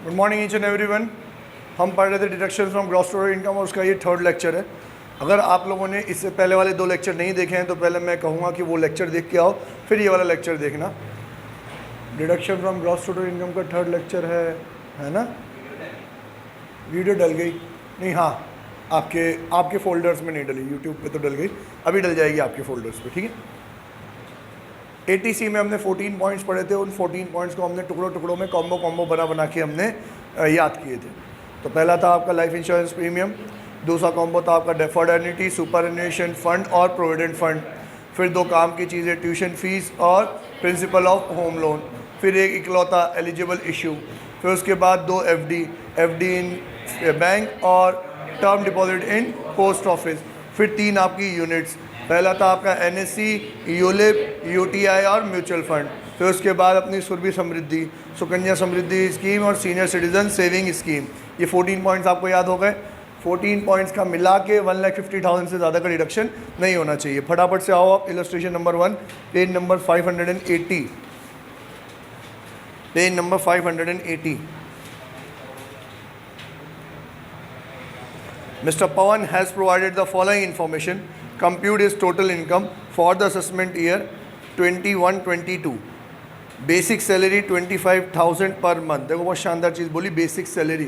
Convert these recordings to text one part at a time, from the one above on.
Good morning each and everyone. हम पढ़ रहे थे deduction from gross total income और उसका ये थर्ड लेक्चर है। अगर आप लोगों ने इससे पहले वाले दो लेक्चर नहीं देखे हैं तो पहले मैं कहूँगा कि वो लेक्चर देख के आओ, फिर ये वाला लेक्चर देखना। Deduction from gross total income का थर्ड लेक्चर है ना। वीडियो डल गई नहीं? हाँ, आपके फोल्डर्स में नहीं डली, यूट्यूब पे तो डल गई, अभी डल जाएगी आपके फोल्डर्स पे, ठीक है। ATC में हमने 14 पॉइंट्स पढ़े थे। उन 14 पॉइंट्स को हमने टुकड़ों में कॉम्बो बना के हमने याद किए थे। तो पहला था आपका लाइफ इंश्योरेंस प्रीमियम, दूसरा कॉम्बो था आपका डेफर्ड एन्युटी, सुपरएन्युएशन फंड और प्रोविडेंट फंड। फिर दो काम की चीज़ें, ट्यूशन फीस और प्रिंसिपल ऑफ होम लोन। फिर एक इकलौता एलिजिबल इशू। फिर उसके बाद दो FD इन बैंक और term deposit in post office. फिर तीन आपकी यूनिट्स, पहला था आपका NSC, यूलिप, UTI और म्यूचुअल फंड। फिर उसके बाद अपनी सुरभि समृद्धि, सुकन्या समृद्धि स्कीम और सीनियर सिटीजन सेविंग स्कीम। ये 14 पॉइंट्स आपको याद हो गए। 14 पॉइंट्स का मिला के 1,50,000 से ज़्यादा का रिडक्शन नहीं होना चाहिए। फटाफट से आओ आप illustration number 1, page number 580। Page number 580। Mr. Pawan has provided the following information. Compute his total income for the assessment year 21-22. Basic salary 25,000 per month. देखो बहुत शानदार चीज़ बोली, बेसिक सैलरी।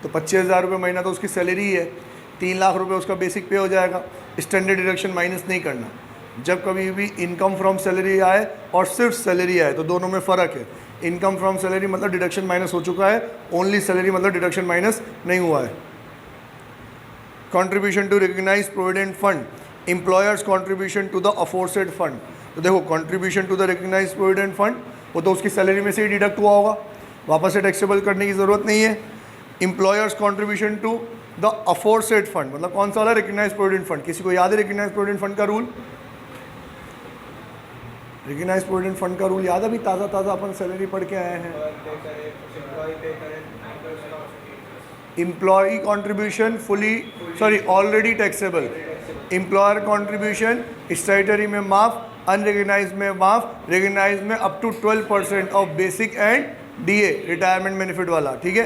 तो 25,000 रुपये महीना तो उसकी सैलरी ही है। 3 लाख रुपये उसका बेसिक पे हो जाएगा। स्टैंडर्ड डिडक्शन माइनस नहीं करना। जब कभी भी इनकम फ्रॉम सैलरी आए और सिर्फ सैलरी आए तो दोनों में फ़र्क है। इनकम फ्रॉम सैलरी मतलब डिडक्शन माइनस हो चुका है, ओनली सैलरी मतलब डिडक्शन माइनस नहीं हुआ है। Contribution to recognise provident fund, employer's contribution to the aforesaid fund. तो देखो contribution to the recognise provident fund वो तो उसकी सैलरी में से ही डिडक्ट हुआ होगा, वापस से टैक्सेबल करने की ज़रूरत नहीं है। Employer's contribution to the aforesaid fund मतलब कौन सा वाला? Recognise provident fund. किसी को याद है रिकग्नाइज प्रोविडेंट फंड का रूल? रिकग्नाइज प्रोविडेंट फंड का रूल याद है? अभी ताज़ा अपन सैलरी पढ़ के आए हैं। Employ contribution already taxable. Employer contribution statutory में माफ़, अनरिकग्नाइज में माफ़, रिकग्नाइज में up to 12% of basic and DA retirement benefit वाला, ठीक है।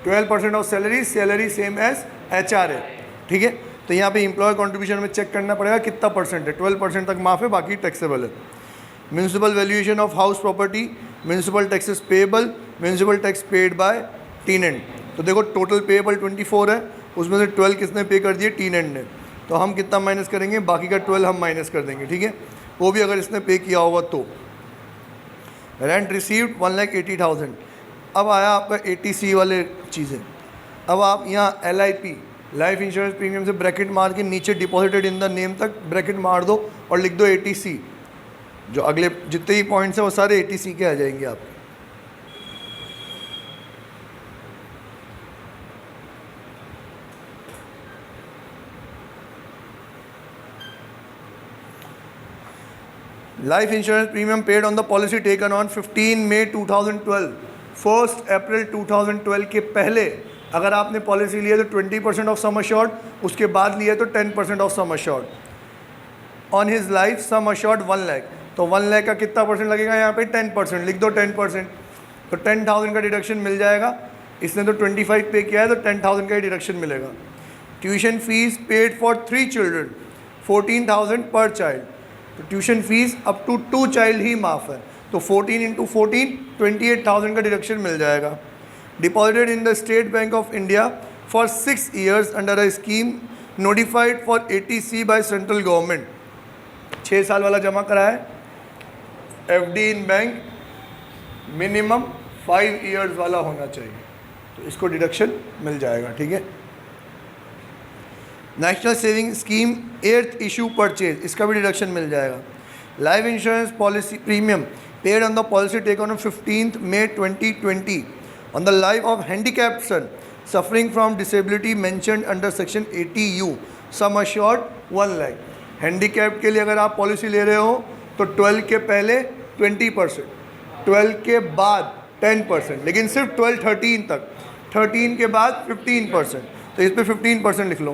12% of salary same as HR है, ठीक है। तो यहाँ पे एम्प्लॉयर कॉन्ट्रीब्यूशन में चेक करना पड़ेगा कितना परसेंट है। 12% तक माफ़ है, बाकी टैक्सेबल है। Municipal valuation of house property, municipal taxes payable, municipal tax paid by टीनेंट। तो देखो टोटल पेएबल 24 है, उसमें से 12 किसने पे कर दिए? टीनेंट ने। तो हम कितना माइनस करेंगे? बाकी का 12 हम माइनस कर देंगे, ठीक है। वो भी अगर इसने पे किया होगा तो। Rent received 1,80,000। अब आया आपका ATC वाले चीज़ें। अब आप यहाँ LIP लाइफ इंश्योरेंस प्रीमियम से ब्रैकेट मार के नीचे डिपॉजिटेड इन द नेम तक ब्रैकेट मार दो और लिख दो ATC। जो अगले जितने ही पॉइंट्स हैं वो सारे ATC के आ जाएंगे आपके। Life insurance premium paid on the policy taken on 15 मई 2012। 1 अप्रैल 2012 के पहले अगर आपने पॉलिसी लिया तो 20% ऑफ सम अश्योर्ड, उसके बाद लिया तो 10% of sum assured. On his life some assured 1 lakh. तो 1 लाख का कितना परसेंट लगेगा? यहाँ पे 10%, लिख दो 10%। तो 10,000 का डिडक्शन मिल जाएगा। इसने तो 25 पे किया है तो 10,000 का ही डिडक्शन मिलेगा। Tuition fee paid for 3 children 14,000 per child. तो tuition fee up to 2 child ही माफ़ है। तो 14 × 14 28,000 का डिडक्शन मिल जाएगा। Deposited in the state bank of India for 6 years under a scheme notified for ATC by central government. 6 साल वाला जमा करा है। FD इन बैंक मिनिमम 5 years वाला होना चाहिए, तो इसको डिडक्शन मिल जाएगा, ठीक है। National saving scheme 8th issue purchase, इसका भी डिडक्शन मिल जाएगा। Life insurance policy premium paid on the policy taken on 15 May 2020 on the life of handicapped son suffering from disability mentioned under section 80U sum assured 1 lakh. Handicapped के लिए अगर आप policy ले रहे हो तो 12 के पहले 20%, 12 के बाद 10%, लेकिन सिर्फ 12-13 तक। 13 के बाद 15%, तो इस पर 15% लिख लो,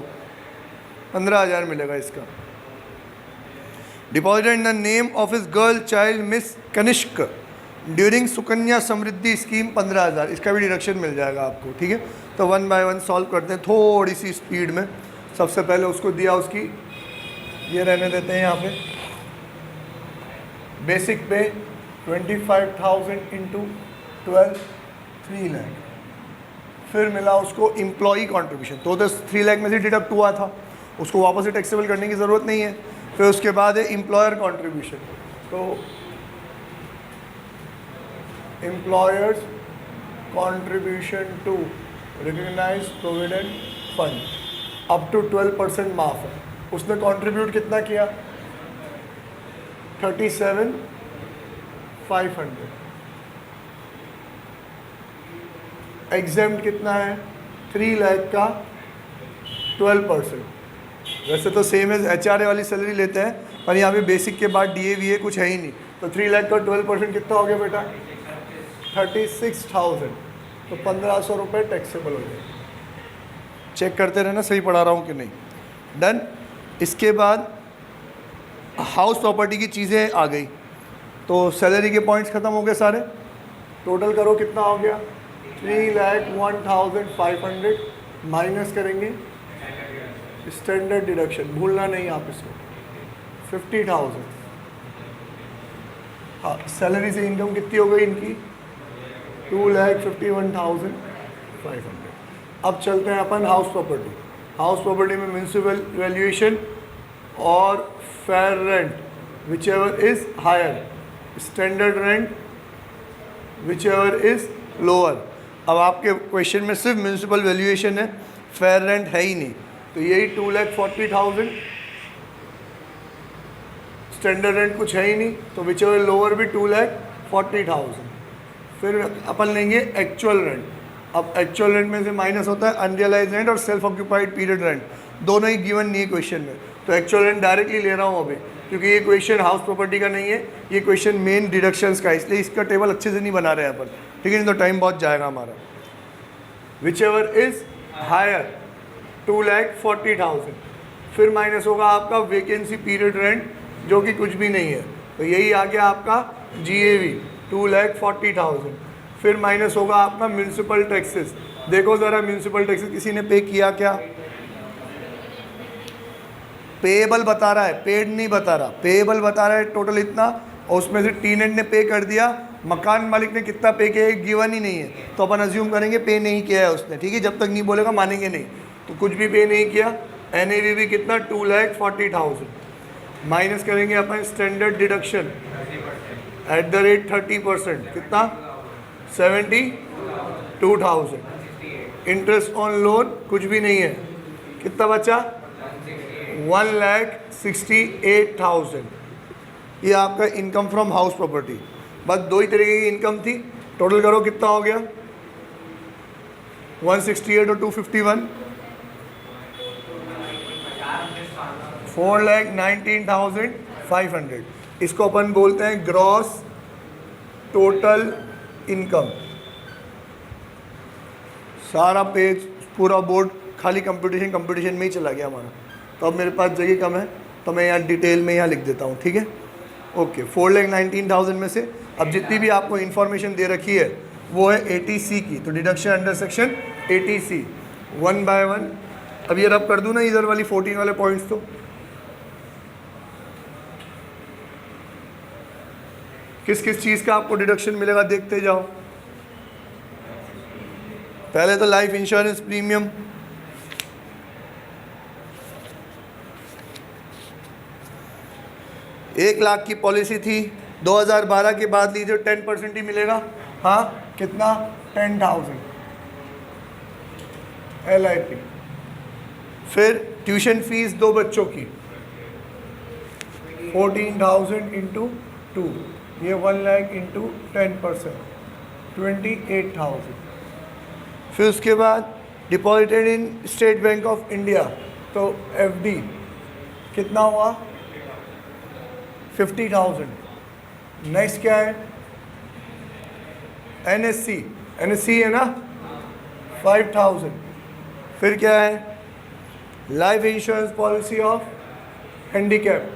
15,000 मिलेगा इसका। Deposited in the name of his girl child miss Kanishka during Sukanya Samriddhi scheme 15,000, इसका भी डिडक्शन मिल जाएगा आपको, ठीक है। तो वन बाय वन सॉल्व करते हैं थोड़ी सी स्पीड में। सबसे पहले उसको दिया, उसकी ये रहने देते हैं यहाँ पे, बेसिक पे 25,000 इंटू 12 3 लाख। फिर मिला उसको एम्प्लॉई कॉन्ट्रीब्यूशन, तो 3 लाख में से डिडक्ट हुआ था, उसको वापस से टैक्सेबल करने की ज़रूरत नहीं है। फिर उसके बाद है एम्प्लॉयर कॉन्ट्रीब्यूशन, तो employer's contribution to recognise provident fund up to 12% माफ है। उसने कंट्रीब्यूट कितना किया? 37,500। एग्जेम्प्ट कितना है? 3 लाख का 12%। वैसे तो सेम एज HRA वाली सैलरी लेते हैं, पर यहाँ पे बेसिक के बाद DA VA कुछ है ही नहीं, तो 3 लाख का 12% कितना हो गया बेटा? 36,000। तो 1,500 रुपये टैक्सेबल हो गए। चेक करते रहना सही पढ़ा रहा हूँ कि नहीं। डन। इसके बाद हाउस प्रॉपर्टी की चीज़ें आ गई, तो सैलरी के पॉइंट्स ख़त्म हो गए सारे। टोटल करो कितना हो गया? 3,01,500 माइनस करेंगे स्टैंडर्ड डिडक्शन, भूलना नहीं आप इसको, 50,000। हाँ, सैलरी से इनकम कितनी हो गई इनकी? 2,51,500। अब चलते हैं अपन हाउस प्रॉपर्टी। हाउस प्रॉपर्टी में म्यूनसिपल वैल्यूएशन और fair rent whichever is higher, standard rent whichever is lower. अब आपके क्वेश्चन में सिर्फ म्यूनसिपल वैल्यूएशन है, फेयर रेंट है ही नहीं, तो यही 2,40,000। स्टैंडर्ड रेंट कुछ है ही नहीं, तो विच एवर लोअर भी 2,40,000। फिर अपन लेंगे एक्चुअल रेंट। अब एक्चुअल रेंट में से माइनस होता है अनरियलाइज रेंट और सेल्फ ऑक्यूपाइड पीरियड रेंट, दोनों ही गिवन नहीं है क्वेश्चन में, तो एक्चुअल रेंट डायरेक्टली ले रहा हूँ अभी, क्योंकि ये क्वेश्चन हाउस प्रॉपर्टी का नहीं है, ये क्वेश्चन मेन डिडक्शंस का है, इसलिए इसका टेबल अच्छे से नहीं बना रहे हैं अपन, ठीक है, नहीं तो टाइम बहुत जाएगा हमारा। Whichever is higher 2,40,000। फिर माइनस होगा आपका वैकेंसी पीरियड रेंट, जो कि कुछ भी नहीं है, तो यही आ गया आपका GAV 2,40,000। फिर माइनस होगा आपका म्यूनसिपल टैक्सेस। देखो ज़रा म्यूनसिपल टैक्सेस किसी ने पे किया क्या? पेएबल बता रहा है, पेड नहीं बता रहा, पेएबल बता रहा है टोटल इतना, और उसमें से टीनेंट ने पे कर दिया, मकान मालिक ने कितना पे किया गिवन ही नहीं है, तो अपन अज्यूम करेंगे पे नहीं किया है उसने, ठीक है, जब तक नहीं बोलेगा मानेंगे नहीं। तो कुछ भी पे नहीं किया। NAV भी कितना? 2,40,000 माइनस करेंगे अपन standard deduction at the rate 30%, कितना? 72,000। इंटरेस्ट ऑन लोन कुछ भी नहीं है, कितना बचा? 1,68,000। ये आपका इनकम फ्रॉम हाउस प्रॉपर्टी। बस दो ही तरीके की इनकम थी, टोटल करो कितना हो गया? 168 और 251, 4,19,500। इसको अपन बोलते हैं ग्रॉस टोटल इनकम। सारा पेज पूरा बोर्ड खाली कंप्यूटेशन में ही चला गया हमारा, तो अब मेरे पास जगह कम है, तो मैं यहाँ डिटेल में यहाँ लिख देता हूँ, ठीक है। ओके, 4,19,000 में से अब जितनी भी आपको इन्फॉर्मेशन दे रखी है वो है 80C की, तो deduction under section 80C 1 bye 1। अब ये रब कर दूँ ना इधर वाली 14 वाले पॉइंट्स, तो किस किस चीज़ का आपको डिडक्शन मिलेगा देखते जाओ। पहले तो लाइफ इंश्योरेंस प्रीमियम, एक लाख की पॉलिसी थी, 2012 के बाद लीजिए 10% ही मिलेगा। हाँ, कितना? 10,000 LIP। फिर ट्यूशन फीस 2 बच्चों की 14,000 इंटू 2, ये 1 लाख इंटू 10%, 28,000। फिर उसके बाद deposited in state bank of India, तो FD कितना हुआ? 50,000। नेक्स्ट क्या है? NSC है ना, 5,000। फिर क्या है? Life insurance policy of handicap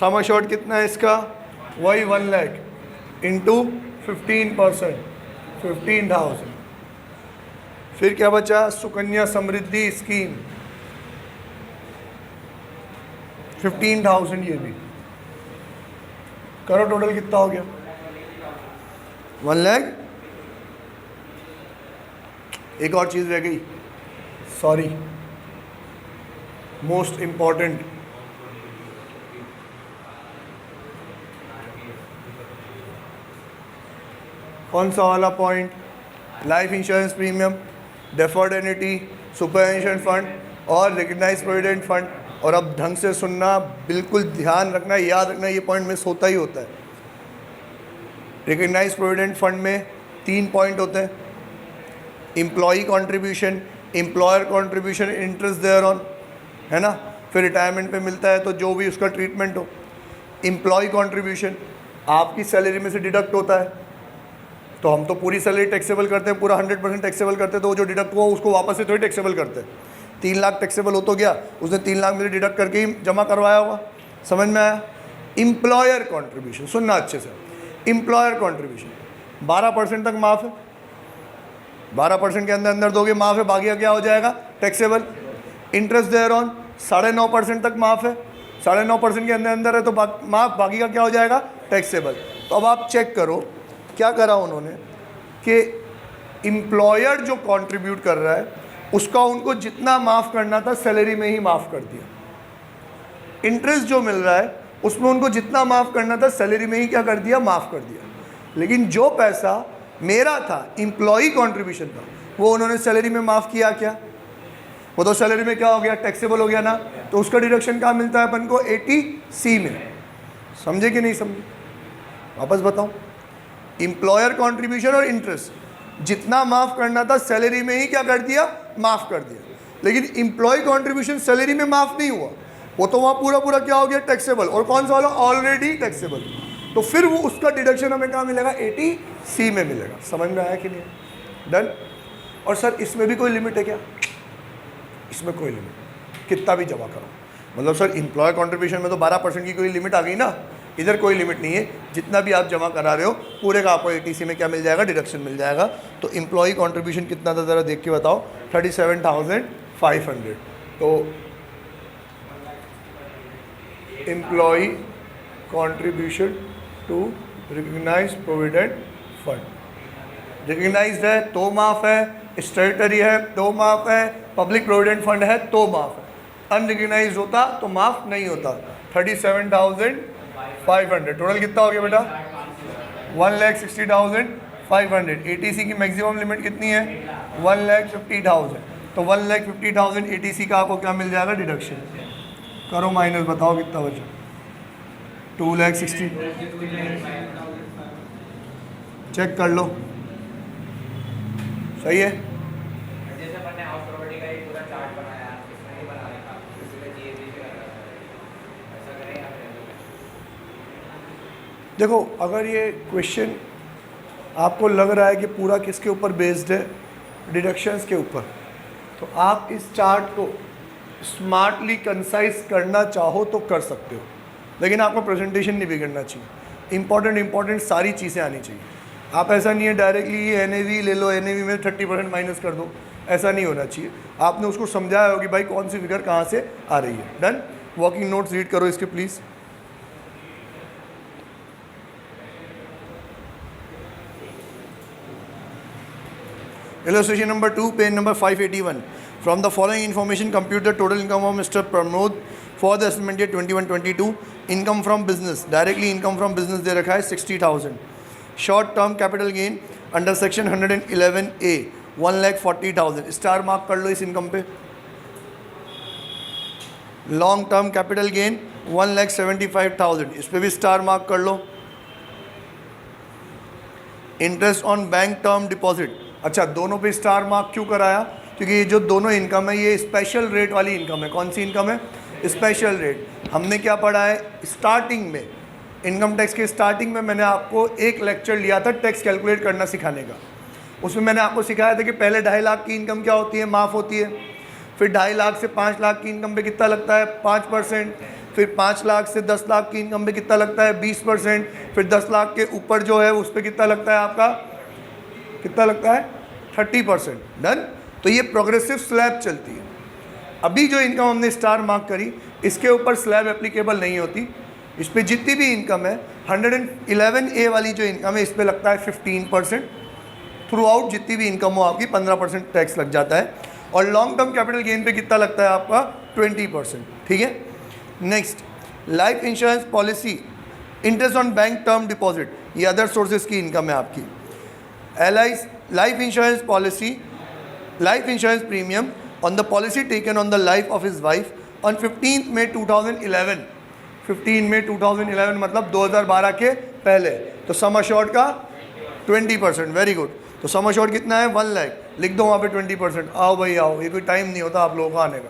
sum assured कितना है इसका, वही 1 लाख इंटू 15%, 15,000। फिर क्या बचा, सुकन्या समृद्धि स्कीम 15,000, ये भी करो टोटल कितना हो गया, 1 लाख। एक और चीज़ रह गई, सॉरी, मोस्ट इंपॉर्टेंट, कौन सा वाला point, life insurance premium, deferred annuity, superannuation fund और रिकग्नाइज प्रोविडेंट फंड। और अब ढंग से सुनना, बिल्कुल ध्यान रखना, याद रखना, ये पॉइंट मिस होता ही होता है। रिकग्नाइज प्रोविडेंट फंड में 3 पॉइंट होते हैं, employee contribution, employer contribution, interest thereon, है ना। फिर रिटायरमेंट पे मिलता है तो जो भी उसका ट्रीटमेंट हो। एम्प्लॉय कंट्रीब्यूशन आपकी सैलरी में से डिडक्ट होता है, तो हम तो पूरी सैलरी टैक्सेबल करते हैं, पूरा 100% टैक्सेबल करते हैं, तो वो जो डिडक्ट हुआ उसको वापस से थोड़ी टैक्सेबल करते हैं। 3 लाख टैक्सेबल हो तो गया, उसने 3 लाख में डिडक्ट करके ही जमा करवाया होगा, समझ में आया। एम्प्लॉयर कंट्रीब्यूशन, सुनना अच्छे से, एम्प्लॉयर कंट्रीब्यूशन 12% तक माफ़ है, 12% के अंदर दोगे माफ़ है, बाकी क्या हो जाएगा टैक्सेबल। इंटरेस्ट देयर ऑन 9.5% तक माफ़ है, 9.5% के अंदर है तो माफ़, बाकी का क्या हो जाएगा टैक्सेबल। तो अब आप चेक करो क्या करा उन्होंने कि एम्प्लॉयर जो कंट्रीब्यूट कर रहा है उसका उनको जितना माफ़ करना था सैलरी में ही माफ़ कर दिया। इंटरेस्ट जो मिल रहा है उसमें उनको जितना माफ़ करना था सैलरी में ही क्या कर दिया, माफ़ कर दिया। लेकिन जो पैसा मेरा था, एम्प्लॉई कंट्रीब्यूशन था, वो उन्होंने सैलरी में माफ़ किया क्या, वो तो सैलरी में क्या हो गया, टैक्सेबल हो गया ना। तो उसका डिडक्शन कहाँ मिलता है अपन को, 80C में। समझे कि नहीं समझे, वापस बताऊं, एम्प्लॉयर कंट्रीब्यूशन और इंटरेस्ट जितना माफ़ करना था सैलरी में ही क्या कर दिया, माफ़ कर दिया। लेकिन एम्प्लॉय कंट्रीब्यूशन सैलरी में माफ़ नहीं हुआ, वो तो वहाँ पूरा क्या हो गया टैक्सेबल, और कौन सा वाला, ऑलरेडी टैक्सेबल। तो फिर वो उसका डिडक्शन हमें कहाँ मिलेगा, 80C में मिलेगा। समझ में आया कि नहीं, डन। और सर इसमें भी कोई लिमिट है क्या, इसमें कोई लिमिट, कितना भी जमा करो। मतलब सर एम्प्लॉय कंट्रीब्यूशन में तो 12% की कोई लिमिट आ गई ना, इधर कोई लिमिट नहीं है, जितना भी आप जमा करा रहे हो पूरे का आपको 80C में क्या मिल जाएगा, डिडक्शन मिल जाएगा। तो एम्प्लॉय कंट्रीब्यूशन कितना था ज़रा देख के बताओ, 37,500। तो employ contribution to recognise provident fund, recognised है तो माफ़ है, स्टैट्यूटरी है तो माफ़ है, पब्लिक प्रोविडेंट फंड है तो माफ़ है, अनरिकग्नाइज्ड होता तो माफ़ नहीं होता। 37,500 टोटल कितना हो गया बेटा, 1,60,500। 80C की मैक्सिमम लिमिट कितनी है, 1,50,000। तो 1,50,000 80C का आपको क्या मिल जाएगा, डिडक्शन। करो माइनस, बताओ कितना बचा, 2,60,000। चेक कर लो, सही है। देखो अगर ये क्वेश्चन आपको लग रहा है कि पूरा किसके ऊपर बेस्ड है, डिडक्शंस के ऊपर, तो आप इस चार्ट को स्मार्टली कंसाइज करना चाहो तो कर सकते हो, लेकिन आपका प्रेजेंटेशन नहीं बिगड़ना चाहिए। इंपॉर्टेंट सारी चीज़ें आनी चाहिए। आप ऐसा नहीं है डायरेक्टली ये NAV ले लो, NAV में 30% माइनस कर दो, ऐसा नहीं होना चाहिए। आपने उसको समझाया हो कि भाई कौन सी फिगर कहाँ से आ रही है। डन। वर्किंग नोट्स रीड करो इसके please. Illustration number 2, page number 581. From the following information, compute the total income of Mr. Pramod for the assessment year 21-22. Income from business, directly income from business दे रखा है 60,000. Short term capital gain under section 111A 1,40,000. Star mark कर लो इस income पे। Long term capital gain 1,75,000, इस पे भी star mark कर लो। Interest on bank term deposit, अच्छा दोनों पे स्टार मार्क क्यों कराया, क्योंकि ये जो दोनों इनकम है ये स्पेशल रेट वाली इनकम है। कौन सी इनकम है, स्पेशल रेट। हमने क्या पढ़ा है स्टार्टिंग में, इनकम टैक्स के स्टार्टिंग में मैंने आपको एक लेक्चर लिया था टैक्स कैलकुलेट करना सिखाने का। उसमें मैंने आपको सिखाया था कि पहले 2.5 लाख की इनकम क्या होती है, माफ़ होती है। फिर 2.5 लाख से 5 लाख की इनकम पे कितना लगता है, 5%। फिर 5 लाख से 10 लाख की इनकम पे कितना लगता है 20%, फिर 10 लाख के ऊपर जो है उस पर कितना लगता है आपका, कितना लगता है 30%। डन। तो ये प्रोग्रेसिव स्लैब चलती है। अभी जो इनकम हमने स्टार मार्क करी इसके ऊपर स्लैब एप्लीकेबल नहीं होती। इस पर जितनी भी इनकम है 111A वाली जो इनकम है इस पर लगता है 15%। थ्रू आउट जितनी भी इनकम हो आपकी 15% टैक्स लग जाता है। और लॉन्ग टर्म कैपिटल गेन पे कितना लगता है आपका 20%। ठीक है। Next, life insurance policy, interest on bank term deposit, ये अदर सोर्सेज की इनकम है आपकी। Life insurance policy, life insurance premium on the policy taken on the life of his wife on 15 मई 2011। 15 मई 2011 मतलब 2012 के पहले। तो सम अश्योर्ड का 20%। Very good. तो सम अश्योर्ड कितना है 1 लाख, लिख दो वहाँ पे 20%। आओ भाई आओ, ये कोई टाइम नहीं होता आप लोगों का आने का।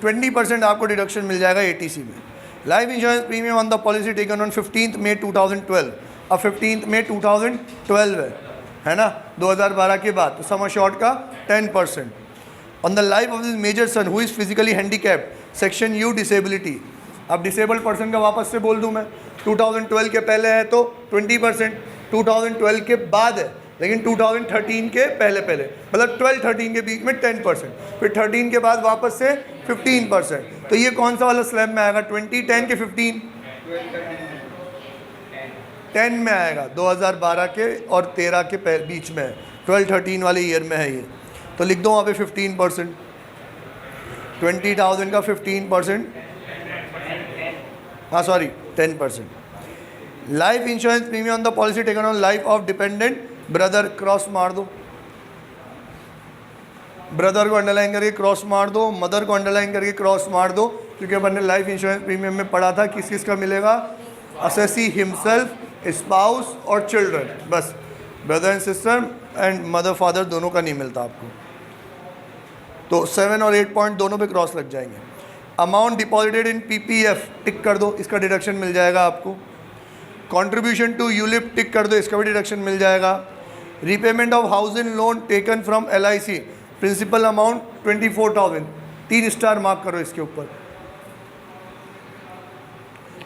%20 आपको डिडक्शन मिल जाएगा ATC में। Life insurance premium on the policy taken on 15 मई 2012। अब 15 मई 2012 है ना, 2012 के बाद। तो सम अश्योर्ड का 10%। On the life of this major son who is physically handicapped, section U disability. अब डिसेबल्ड पर्सन का वापस से बोल दूं मैं, 2012 के पहले है तो 20%, 2012 के बाद है लेकिन 2013 के पहले पहले मतलब 12-13 के बीच में 10%, फिर 13 के बाद वापस से 15%। तो ये कौन सा वाला स्लैब में आएगा 20, 10 के 15, 10 में आएगा। 2012 के और 13 के बीच में है, 12-13 वाले ईयर में है ये। तो लिख दो वहाँ पे 15%, 20,000 का 15%, हाँ sorry 10%। Life insurance premium on the policy taken on life of dependent brother, cross मार दो, ब्रदर को अंडरलाइन करके क्रॉस मार दो, मदर को अंडरलाइन करके क्रॉस मार दो, क्योंकि अपन ने लाइफ इंश्योरेंस प्रीमियम में पढ़ा था किस किस का मिलेगा, असेसी हिमसेल्फ, स्पाउस और चिल्ड्रन। बस brother and sister and mother father दोनों का नहीं मिलता आपको। तो 7 और 8 पॉइंट दोनों पे क्रॉस लग जाएंगे। अमाउंट डिपॉजिटेड इन PPF टिक कर दो, इसका डिडक्शन मिल जाएगा आपको। कंट्रीब्यूशन टू यूलिप टिक कर दो, इसका भी डिडक्शन मिल जाएगा। Repayment of housing loan taken from LIC, principal amount 24,000, 3 star mark करो इसके ऊपर।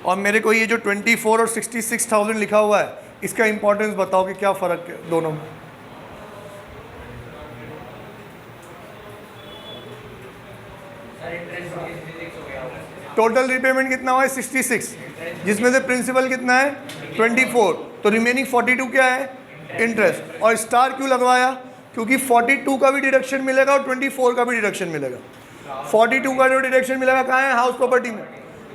और मेरे को ये जो 24 और 66,000 लिखा हुआ है इसका इंपॉर्टेंस बताओ कि क्या फ़र्क है दोनों में। टोटल रिपेमेंट कितना हुआ है 66, जिसमें से प्रिंसिपल कितना है 24, तो रिमेनिंग 42 क्या है इंटरेस्ट। और स्टार क्यों लगवाया, क्योंकि 42 का भी डिडक्शन मिलेगा और 24 का भी डिडक्शन मिलेगा। 42 का जो डिडक्शन मिलेगा कहाँ है, हाउस प्रॉपर्टी में।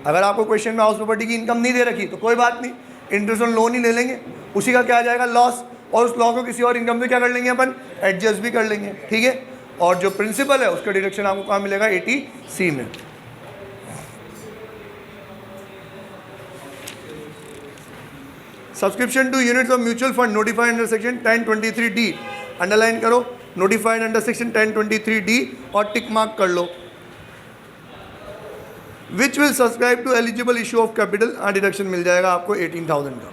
अगर आपको क्वेश्चन में हाउस प्रॉपर्टी की इनकम नहीं दे रखी तो कोई बात नहीं, इंटरेस्ट ऑन लोन ही ले लेंगे, उसी का क्या आ जाएगा लॉस, और उस लॉस को किसी और इनकम से क्या कर लेंगे अपन एडजस्ट भी कर लेंगे। ठीक है। और जो प्रिंसिपल है उसका डिडक्शन आपको कहाँ मिलेगा 80C में। Subscription to units of mutual fund notified under section 1023D, underline करो नोटिफाइड अंडर सेक्शन 1023D और टिक मार्क कर लो। Which will subscribe to eligible issue of capital, deduction मिल जाएगा आपको 18,000 का।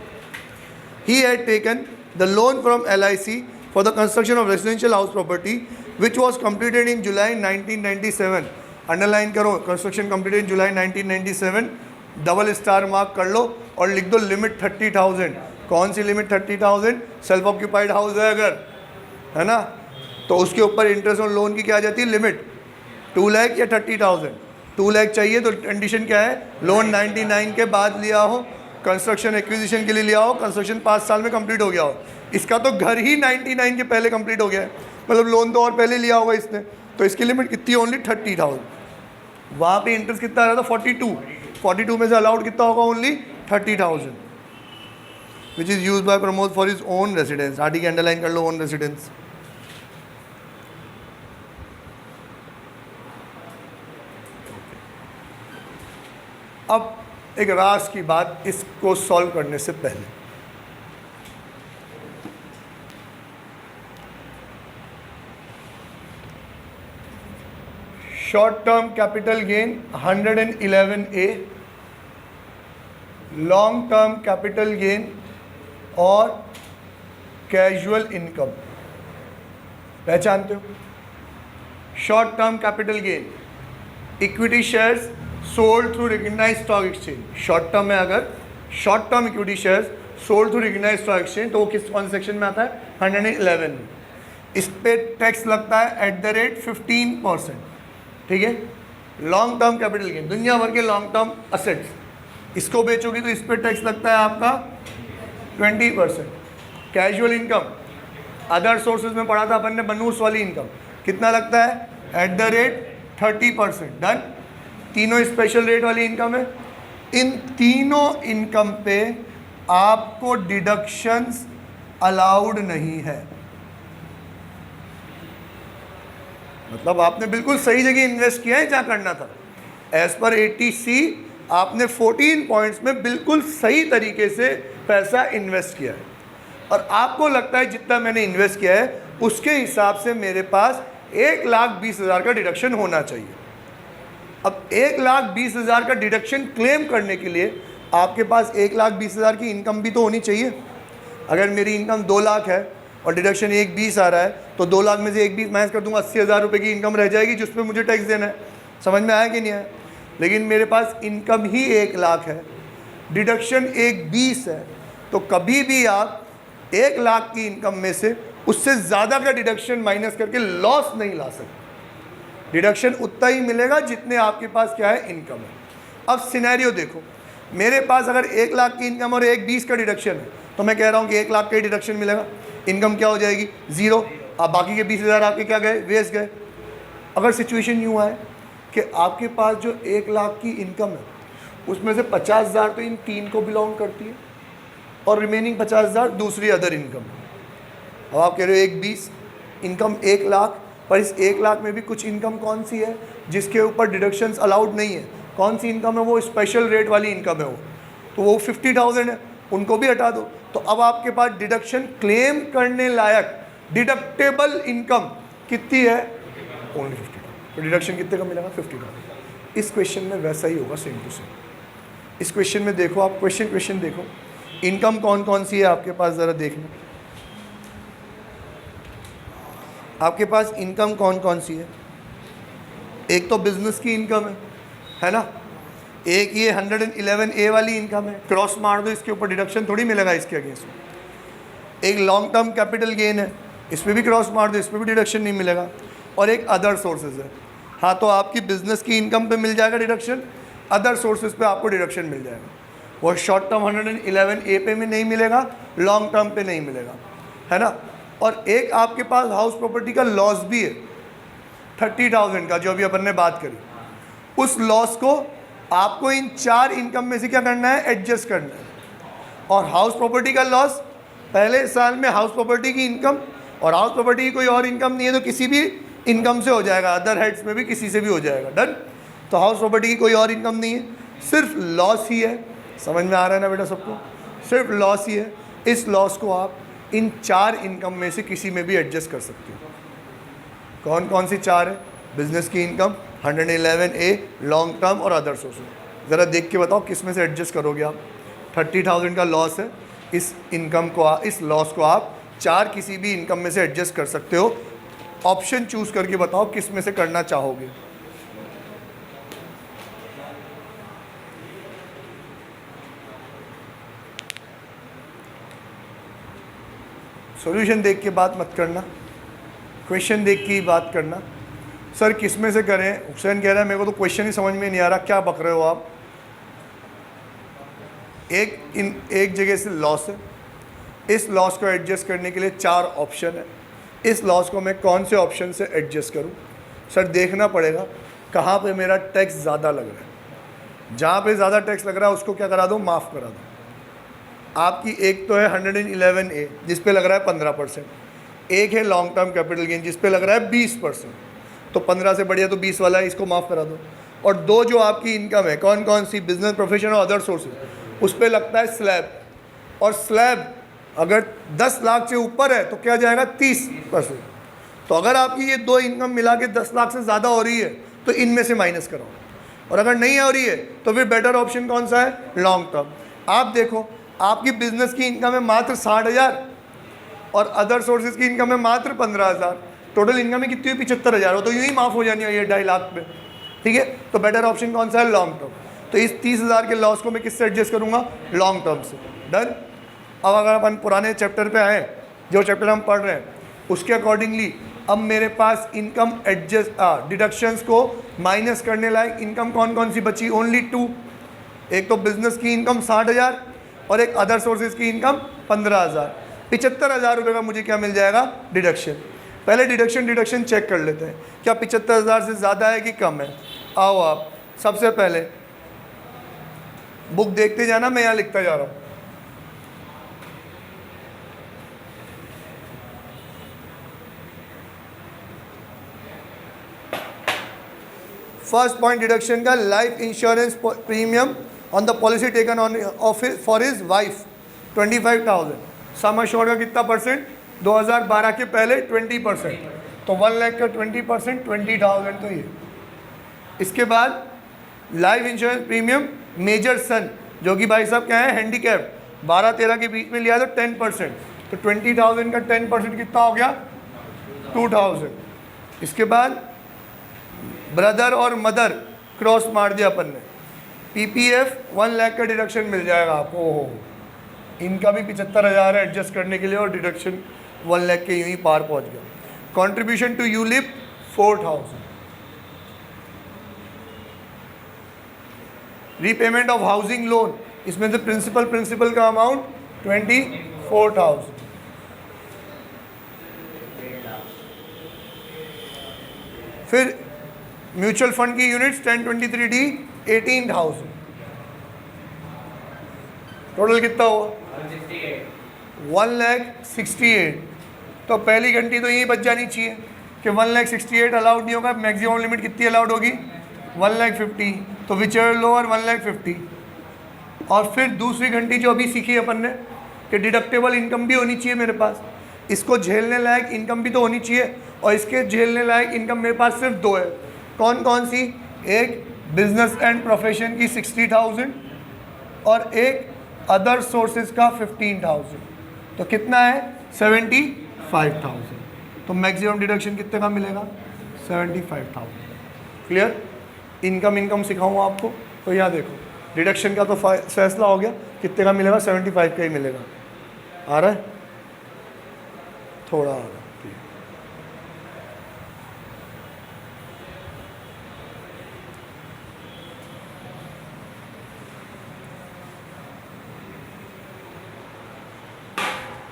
He had taken the loan from LIC for the construction of residential house property which was completed in July 1997, underline करो construction completed in July 1997, double star mark कर लो और लिख दो limit 30,000। कौन सी लिमिट 30,000, सेल्फ ऑक्यूपाइड हाउस है अगर, है ना, तो उसके ऊपर इंटरेस्ट ऑन लोन की क्या आ जाती है लिमिट 2 लाख या 30,000। 2 लाख चाहिए तो कंडीशन क्या है, लोन 99 के बाद लिया हो, कंस्ट्रक्शन एक्विजिशन के लिए लिया हो, कंस्ट्रक्शन 5 साल में कंप्लीट हो गया हो। इसका तो घर ही 99 के पहले कंप्लीट हो गया है, मतलब लोन तो और पहले लिया होगा इसने, तो इसकी लिमिट कितनी ओनली 30,000। वहाँ पे इंटरेस्ट कितना आ रहा था 42 में से अलाउड कितना होगा only 30,000, which is use by Pramod for his own residence. RT की अंडरलाइन कर लो ओन रेसिडेंस। अब एक रास की बात, इसको सॉल्व करने से पहले short term capital gain 111A, long term capital gain और कैजुअल इनकम पहचानते हो। Short term capital gain, equity shares sold through recognised stock exchange. Short term में अगर short term equity shares sold through recognised stock exchange तो वो कौन section में आता है? 111 में। इस पे टैक्स लगता है @15%, ठीक है। लॉन्ग टर्म कैपिटल गेन, दुनिया भर के लॉन्ग टर्म असेट्स, इसको बेचोगे तो इस पे टैक्स लगता है आपका 20%। कैजुअल इनकम, अदर सोर्सेज में पढ़ा था अपन ने, बनूस वाली इनकम, कितना लगता है? @30%। डन। तीनों स्पेशल रेट वाली इनकम है। इन तीनों इनकम पे आपको डिडक्शंस अलाउड नहीं है। मतलब आपने बिल्कुल सही जगह इन्वेस्ट किया है जहाँ करना था। एज पर ATC आपने 14 पॉइंट्स में बिल्कुल सही तरीके से पैसा इन्वेस्ट किया है, और आपको लगता है जितना मैंने इन्वेस्ट किया है उसके हिसाब से मेरे पास 1,20,000 का डिडक्शन होना चाहिए। अब 1,20,000 का डिडक्शन क्लेम करने के लिए आपके पास 1,20,000 की इनकम भी तो होनी चाहिए। अगर मेरी इनकम 2 लाख है और डिडक्शन 1,20,000 आ रहा है तो 2 लाख में से 1,20,000 माइनस कर दूंगा, 80,000 रुपये की इनकम रह जाएगी जिस पे मुझे टैक्स देना है। समझ में आया कि नहीं आया? लेकिन मेरे पास इनकम ही 1 लाख है, डिडक्शन 1,20,000 है, तो कभी भी आप 1 लाख की इनकम में से उससे ज़्यादा का डिडक्शन माइनस करके लॉस नहीं ला सकते। डिडक्शन उतना ही मिलेगा जितने आपके पास क्या है? इनकम है। अब सिनेरियो देखो, मेरे पास अगर 1 लाख की इनकम और 1,20,000 का डिडक्शन है तो मैं कह रहा हूँ कि 1 लाख का ही डिडक्शन मिलेगा, इनकम क्या हो जाएगी? 0। अब बाकी के 20,000 आपके क्या गए? वेस्ट गए। अगर सिचुएशन यूँ है कि आपके पास जो 1 लाख की इनकम है उसमें से 50,000 तो इन 3 को बिलोंग करती है और रिमेनिंग 50,000 दूसरी अदर इनकम। अब आप कह रहे हो 1,20,000 इनकम 1 लाख, पर इस 1 लाख में भी कुछ इनकम कौन सी है जिसके ऊपर डिडक्शंस अलाउड नहीं है? कौन सी इनकम है? वो स्पेशल रेट वाली इनकम है वो, तो वो 50,000 है, उनको भी हटा दो। तो अब आपके पास डिडक्शन क्लेम करने लायक डिडक्टेबल इनकम कितनी है? ओनली 50,000। तो डिडक्शन कितने का मिलेगा? 50,000। इस क्वेश्चन में वैसा ही होगा, सेम टू सेम। इस क्वेश्चन में देखो आप, क्वेश्चन देखो, इनकम कौन कौन सी है आपके पास, ज़रा देख लो आपके पास इनकम कौन कौन सी है। एक तो बिजनेस की इनकम है ना, एक ये 111A वाली इनकम है, क्रॉस मार दो, इसके ऊपर डिडक्शन थोड़ी मिलेगा इसके अगेंस्ट। एक लॉन्ग टर्म कैपिटल गेन है, इस पर भी क्रॉस मार दो, इस पर भी डिडक्शन नहीं मिलेगा। और एक अदर सोर्सेज है, हाँ तो आपकी बिजनेस की इनकम पे मिल जाएगा डिडक्शन, अदर सोर्सेज पे आपको डिडक्शन मिल जाएगा। वो शॉर्ट टर्म 111A पे में नहीं मिलेगा, लॉन्ग टर्म पे नहीं मिलेगा, है ना। और एक आपके पास हाउस प्रॉपर्टी का लॉस भी है 30,000 का, जो अभी अपन ने बात करी। उस लॉस को आपको इन 4 इनकम में से क्या करना है? एडजस्ट करना है। और हाउस प्रॉपर्टी का लॉस, पहले साल में हाउस प्रॉपर्टी की इनकम, और हाउस प्रॉपर्टी की कोई और इनकम नहीं है तो किसी भी इनकम से हो जाएगा, अदर हेड्स में भी किसी से भी हो जाएगा। डन। तो हाउस प्रॉपर्टी की कोई और इनकम नहीं है, सिर्फ लॉस ही है। समझ में आ रहा है ना बेटा सबको? सिर्फ लॉस ही है। इस लॉस को आप इन 4 इनकम में से किसी में भी एडजस्ट कर सकते हो। कौन कौन सी 4 है? बिजनेस की इनकम, 111A, लॉन्ग टर्म और अदर सोर्सेज। ज़रा देख के बताओ किस में से एडजस्ट करोगे आप। 30,000 का लॉस है, इस इनकम को, इस लॉस को आप 4 किसी भी इनकम में से एडजस्ट कर सकते हो। ऑप्शन चूज करके बताओ किस में से करना चाहोगे। सॉल्यूशन देख के बात मत करना, क्वेश्चन देख के ही बात करना। सर किस में से करें? हुसैन कह रहा है मेरे को तो क्वेश्चन ही समझ में नहीं आ रहा, क्या बक रहे हो आप। एक जगह से लॉस है, इस लॉस को एडजस्ट करने के लिए 4 ऑप्शन है। इस लॉस को मैं कौन से ऑप्शन से एडजस्ट करूं? सर देखना पड़ेगा कहाँ पे मेरा टैक्स ज़्यादा लग रहा है। जहाँ पे ज़्यादा टैक्स लग रहा है उसको क्या करा दो? माफ़ करा दो। आपकी एक तो है 111A जिस पे लग रहा है 15%, एक है लॉन्ग टर्म कैपिटल गेन जिस पे लग रहा है 20%, तो 15 से बढ़िया तो 20 वाला है, इसको माफ़ करा दो। और 2 जो आपकी इनकम है, कौन कौन सी? बिजनेस, प्रोफेशन और अदर सोर्सेज, उस पर लगता है स्लैब, और स्लैब अगर 10 लाख से ऊपर है तो क्या जाएगा? 30%। तो अगर आपकी ये 2 इनकम मिला के 10 लाख से ज़्यादा हो रही है तो इनमें से माइनस कराओ, और अगर नहीं हो रही है तो फिर बेटर ऑप्शन कौन सा है? Long term. आप देखो आपकी बिजनेस की इनकम है मात्र 60,000 और अदर सोर्सेज की इनकम है मात्र 15,000, टोटल इनकम है कितनी हुई? 75,000। हो तो यूँ ही माफ़ हो जानी है ये 2.5 लाख में, ठीक है। तो बेटर ऑप्शन कौन सा है? Long term. तो इस 30,000 के लॉस को मैं किससे एडजस्ट करूँगा? लॉन्ग टर्म से। डन। अब अगर अपन पुराने चैप्टर पे आएँ, जो चैप्टर हम पढ़ रहे हैं उसके अकॉर्डिंगली अब मेरे पास इनकम डिडक्शंस को माइनस करने लायक इनकम कौन कौन सी बची? ओनली 2। एक तो बिजनेस की इनकम 60,000 और एक अदर सोर्सेज की इनकम 15,000। 75,000 रुपये का मुझे क्या मिल जाएगा? डिडक्शन। पहले डिडक्शन चेक कर लेते हैं, क्या 75,000 से ज़्यादा है कि कम है। आओ आप सबसे पहले बुक देखते जाना, मैं यहाँ लिखता जा रहा हूँ। फर्स्ट पॉइंट डिडक्शन का, life insurance premium on the policy taken on for his wife 25,000। Some assured का कितना परसेंट? 2012 के पहले 20%, तो 1 लाख का 20%, 20,000 तो ये। इसके बाद लाइफ इंश्योरेंस प्रीमियम मेजर सन, जो कि भाई साहब क्या है? हैंडीकैप, 12-13 के बीच में लिया तो 10%, तो 20,000 का 10% कितना हो गया? 2,000। इसके बाद ब्रदर और मदर क्रॉस मार दिया अपन ने, पीपीएफ 1 लाख का डिडक्शन मिल जाएगा आपको। ओहो, इनका भी 75,000 है एडजस्ट करने के लिए और डिडक्शन 1 लाख के यूं ही पार पहुंच गया। Contribution to ULIP 4,000। Repayment of housing loan, इसमें से प्रिंसिपल का अमाउंट 24,000। फिर म्यूचुअल फंड की यूनिट्स 1023D 18,000। टोटल कितना हुआ? 1,68,000। तो पहली घंटी तो यही बच जानी चाहिए कि 1,68,000 अलाउड नहीं होगा। मैक्सिमम लिमिट कितनी अलाउड होगी? 1,50,000। तो विचर लोअर 1,50,000। और फिर दूसरी घंटी जो अभी सीखी अपन ने कि डिडक्टेबल इनकम भी होनी चाहिए मेरे पास, इसको झेलने लायक इनकम भी तो होनी चाहिए, और इसके झेलने लायक इनकम मेरे पास सिर्फ 2 है। कौन कौन सी? एक बिजनेस एंड प्रोफेशन की 60,000 और एक अदर सोर्सेज का 15,000। तो कितना है? 75,000। तो मैक्सिमम डिडक्शन कितने का मिलेगा? 75,000। क्लियर? इनकम सिखाऊँ आपको, तो यहाँ देखो डिडक्शन का तो फैसला हो गया, कितने का मिलेगा? 75 का ही मिलेगा। आ रहा है? थोड़ा आ रहा है।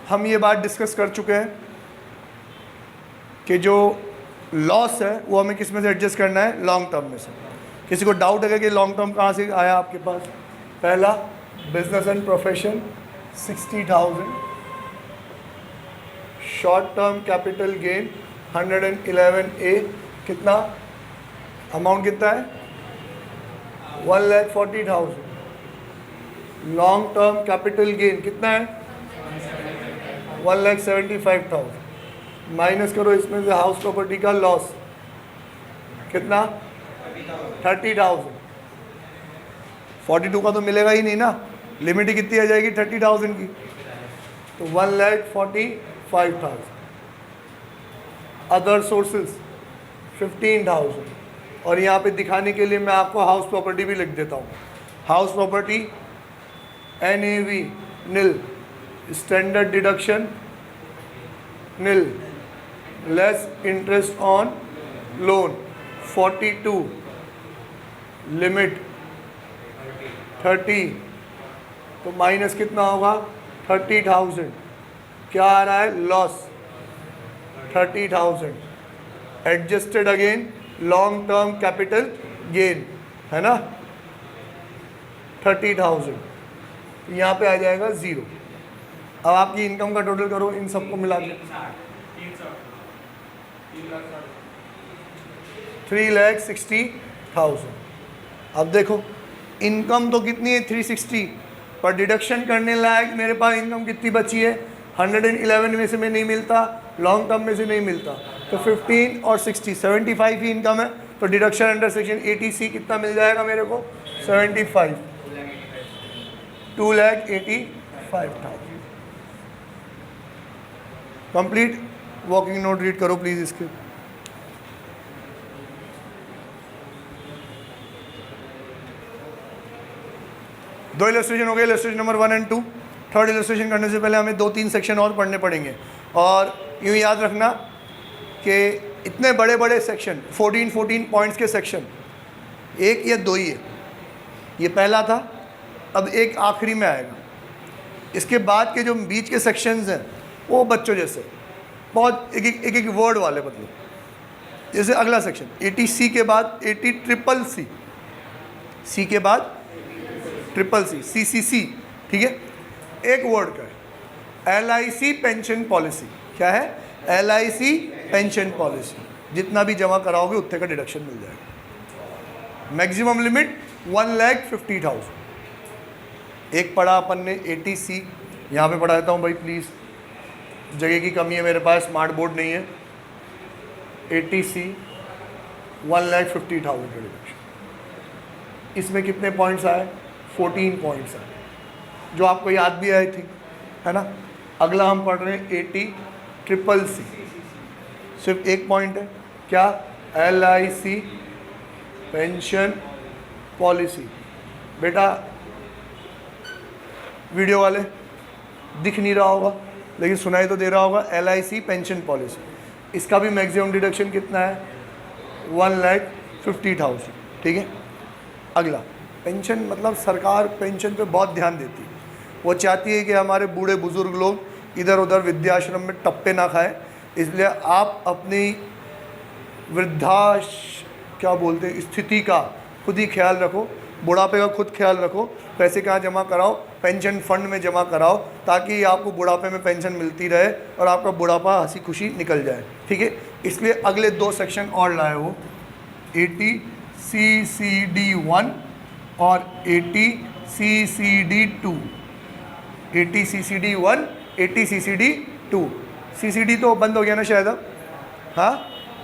हम ये बात डिस्कस कर चुके हैं कि जो लॉस है वो हमें किस में से एडजस्ट करना है? लॉन्ग टर्म में से। किसी को डाउट है कि लॉन्ग टर्म कहाँ से आया आपके पास? पहला business and profession 60,000, short term capital gain 111A, कितना अमाउंट कितना है? 1,40,000। लॉन्ग टर्म कैपिटल गेन कितना है? 1,75,000। माइनस करो इसमें से हाउस प्रॉपर्टी का लॉस, कितना? 30,000। 42 का तो मिलेगा ही नहीं ना, लिमिट ही कितनी आ जाएगी? 30,000 की, तो 1,45,000। Other sources 15,000। और यहाँ पे दिखाने के लिए मैं आपको हाउस प्रॉपर्टी भी लिख देता हूँ। House property NAV nil, standard deduction nil, less interest on loan 42, limit 30, तो माइनस कितना होगा? 30,000। क्या आ रहा है? Loss 30,000। Adjusted again long term capital gain है ना 30,000, यहाँ पे आ जाएगा 0। अब आपकी इनकम का टोटल करो इन सबको मिला के 3,60,000। अब देखो इनकम तो कितनी है? 360, पर डिडक्शन करने लायक मेरे पास इनकम कितनी बची है? 111 में से में नहीं मिलता, लॉन्ग टर्म में से नहीं मिलता, तो 15 और 60 75 ही इनकम है। तो डिडक्शन अंडर सेक्शन 80C कितना मिल जाएगा मेरे को? 75, 5,000। कंप्लीट। वर्किंग नोट रीड करो प्लीज इसके। दो इलस्ट्रेशन हो गए, illustration number 1 and 2। Third illustration करने से पहले हमें 2-3 सेक्शन और पढ़ने पड़ेंगे। और यूँ याद रखना कि इतने बड़े बड़े सेक्शन, 14 पॉइंट्स के सेक्शन, एक या दो ही है। ये पहला था, अब एक आखिरी में आएगा। इसके बाद के जो बीच के सेक्शंस हैं वो बच्चों जैसे बहुत एक वर्ड वाले, मतलब जैसे अगला सेक्शन 80C के बाद 80CCC, सी के बाद CCC, CCC, ठीक है। एक वर्ड का है LIC पेंशन पॉलिसी। क्या है? LIC pension policy. जितना भी जमा कराओगे उतने का डिडक्शन मिल जाएगा। Maximum limit 1,50,000। एक पढ़ा अपन ने 80C, यहाँ पे पढ़ा देता हूँ भाई प्लीज़, जगह की कमी है मेरे पास, स्मार्ट बोर्ड नहीं है। 80C 1,50,000 का डिडक्शन। इसमें कितने पॉइंट्स आए? 14 पॉइंट्स आए, जो आपको याद भी आए थे, है ना। अगला हम पढ़ रहे हैं 80CCC। सिर्फ एक पॉइंट है, क्या? LIC pension policy. बेटा वीडियो वाले दिख नहीं रहा होगा लेकिन सुनाई तो दे रहा होगा, LIC पेंशन पॉलिसी। इसका भी मैक्सिमम डिडक्शन कितना है? 1,50,000, ठीक है। अगला पेंशन, मतलब सरकार पेंशन पे बहुत ध्यान देती है। वो चाहती है कि हमारे बूढ़े बुजुर्ग लोग इधर उधर वृद्धाश्रम में टप्पे ना खाएं, इसलिए आप अपनी क्या बोलते हैं, स्थिति का खुद ही ख्याल रखो, बुढ़ापे का खुद ख्याल रखो। पैसे कहाँ जमा कराओ? पेंशन फंड में जमा कराओ, ताकि आपको बुढ़ापे में पेंशन मिलती रहे और आपका बुढ़ापा हंसी खुशी निकल जाए, ठीक है। इसलिए अगले 2 सेक्शन और लाए हो, 80CCD1 और 80CCD2। 80CCD1, 80CCD2। CCD तो बंद हो गया ना शायद अब, हाँ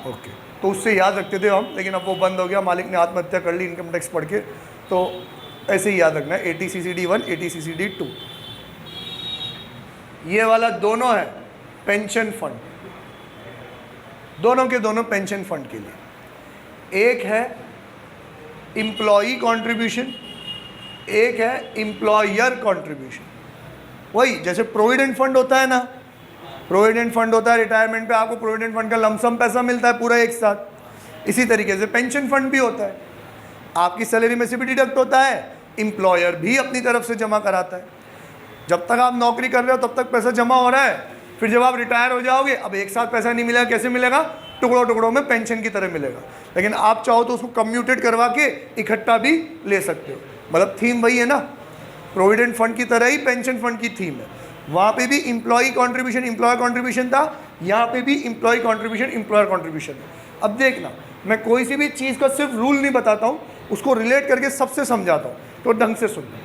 ओके, तो उससे याद रखते थे हम, लेकिन अब वो बंद हो गया, मालिक ने आत्महत्या कर ली इनकम टैक्स पढ़ के, तो ऐसे ही याद रखना है 80CCD1, 80CCD2। ये वाला दोनों है पेंशन फंड, दोनों के दोनों पेंशन फंड के लिए। एक है एम्प्लॉई कंट्रीब्यूशन, एक है एम्प्लॉयर कंट्रीब्यूशन। वही जैसे प्रोविडेंट फंड होता है ना, प्रोविडेंट फंड होता है रिटायरमेंट पे, आपको प्रोविडेंट फंड का लमसम पैसा मिलता है पूरा एक साथ, इसी तरीके से पेंशन फंड भी होता है। आपकी सैलरी में से भी डिडक्ट होता है, एम्प्लॉयर भी अपनी तरफ से जमा कराता है। जब तक आप नौकरी कर रहे हो तब तक पैसा जमा हो रहा है, फिर जब आप रिटायर हो जाओगे अब एक साथ पैसा नहीं मिलेगा, कैसे मिलेगा? टुकड़ों टुकड़ों में पेंशन की तरह मिलेगा। लेकिन आप चाहो तो उसको कम्यूटेड करवा के इकट्ठा भी ले सकते हो। मतलब थीम वही है ना, प्रोविडेंट फंड की तरह ही पेंशन फंड की थीम है। वहाँ पे भी एम्प्लॉई कॉन्ट्रीब्यूशन एम्प्लॉयर कॉन्ट्रीब्यूशन था, यहाँ पे भी एम्प्लॉय कॉन्ट्रीब्यूशन एम्प्लॉयर कॉन्ट्रीब्यूशन है। अब देखना, मैं कोई सी भी चीज़ का सिर्फ रूल नहीं बताता हूँ, उसको रिलेट करके सबसे समझाता हूँ, तो ढंग से सुनना।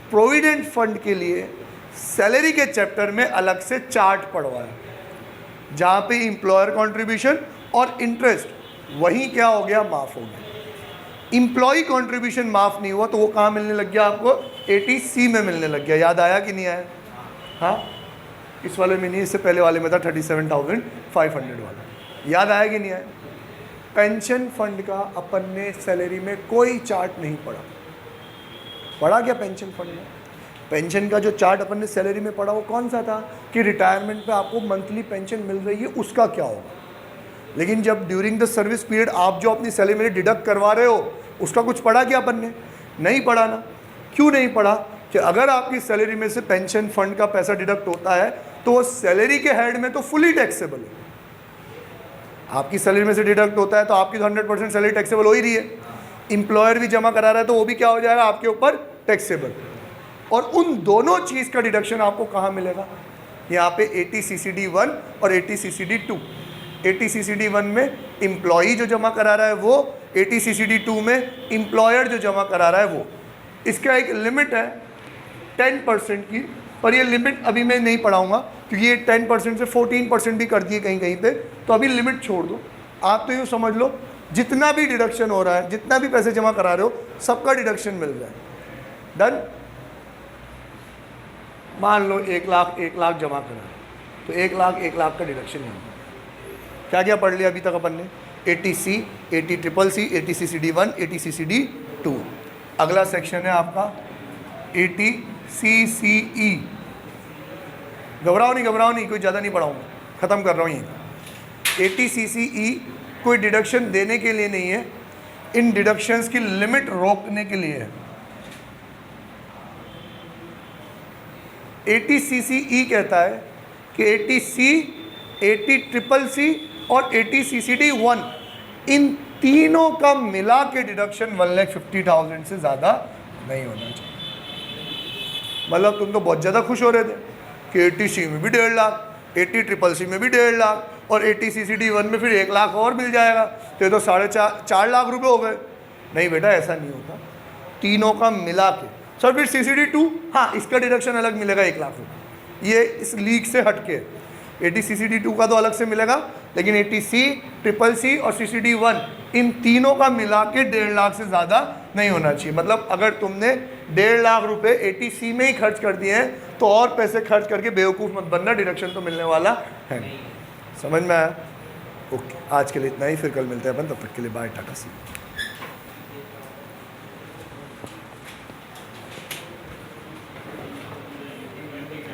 प्रोविडेंट फंड के लिए सैलरी के चैप्टर में अलग से चार्ट पढ़वाया, जहाँ पे एम्प्लॉयर कॉन्ट्रीब्यूशन और इंटरेस्ट वहीं क्या हो गया? माफ़ हो गया। एम्प्लॉई कॉन्ट्रीब्यूशन माफ़ नहीं हुआ तो वो कहाँ मिलने लग गया? आपको 80C में मिलने लग गया। याद आया कि नहीं आया? हाँ, इस वाले में नहीं, इससे पहले वाले में था 37,500 वाला। याद आया कि नहीं आया? पेंशन फंड का अपन ने सैलरी में कोई चार्ट नहीं पढ़ा क्या पेंशन फंड में? पेंशन का जो चार्ट अपन ने सैलरी में पढ़ा वो कौन सा था कि रिटायरमेंट पे आपको मंथली पेंशन मिल रही है, उसका क्या होगा। लेकिन जब ड्यूरिंग द सर्विस पीरियड आप जो अपनी सैलरी में डिडक्ट करवा रहे हो, उसका कुछ पढ़ा क्या अपन ने? नहीं पढ़ा ना। क्यों नहीं पढ़ा? कि अगर आपकी सैलरी में से पेंशन फंड का पैसा डिडक्ट होता है तो वो सैलरी के हेड में तो फुली टैक्सेबल है। आपकी सैलरी में से डिडक्ट होता है तो आपकी तो 100% सैलरी टैक्सेबल हो ही रही है। एम्प्लॉयर भी जमा करा रहा है तो वो भी क्या हो जाएगा? आपके ऊपर टैक्सेबल। और उन दोनों चीज़ का डिडक्शन आपको कहाँ मिलेगा? यहाँ पे 80CCD1 और 80CCD2। 80CCD1 में एम्प्लॉई जो जमा करा रहा है वो, 80CCD2 में एम्प्लॉयर जो जमा करा रहा है वो। इसका एक लिमिट है 10% की, पर ये लिमिट अभी मैं नहीं पढ़ाऊँगा क्योंकि ये 10% से 14% भी कर दिए कहीं कहीं पे, तो अभी लिमिट छोड़ दो। आप तो यूँ समझ लो जितना भी डिडक्शन हो रहा है, जितना भी पैसे जमा करा रहे हो, सबका डिडक्शन मिल जाए। डन? मान लो 1 लाख जमा करा, तो 1 लाख का डिडक्शन यहाँ पर। क्या क्या पढ़ लिया अभी तक अपन ने? ATC, ATCCC, ATCCD1, ATCCD2। अगला सेक्शन है आपका ATCCE। घबराओ नहीं, कोई ज़्यादा नहीं पढ़ाऊँगा, ख़त्म कर रहा हूँ ये। ATCCE कोई डिडक्शन देने के लिए नहीं है, इन डिडक्शंस की लिमिट रोकने के लिए है। ATCCE कहता है कि ATC, ATCCC और ATCCD1 इन तीनों का मिला के डिडक्शन 1,50,000 से ज़्यादा नहीं होना चाहिए। मतलब तुम तो बहुत ज़्यादा खुश हो रहे थे कि ATC में भी 1.5 लाख, ATCCC में भी 1.5 लाख और ATCCD1 में फिर 1 लाख और मिल जाएगा, तो ये तो 4.5 लाख रुपए हो गए। नहीं बेटा, ऐसा नहीं होता, तीनों का मिला के। सर फिर CCD2, हाँ इसका डिडक्शन अलग मिलेगा 1 लाख रुपये, ये इस लीग से हटके। ATCCD2 का तो अलग से मिलेगा, लेकिन ATC, CCC और CCD1 इन तीनों का मिला के 1.5 लाख से ज़्यादा नहीं होना चाहिए। मतलब अगर तुमने 1.5 लाख रुपए ATC में ही खर्च कर दिए हैं तो और पैसे खर्च करके बेवकूफ़ मत बनना, डिडक्शन तो मिलने वाला है नहीं। समझ में आया? ओके, आज के लिए इतना ही, फिर कल मिलते हैं अपन, तब तक के लिए बाय, टाटा सी।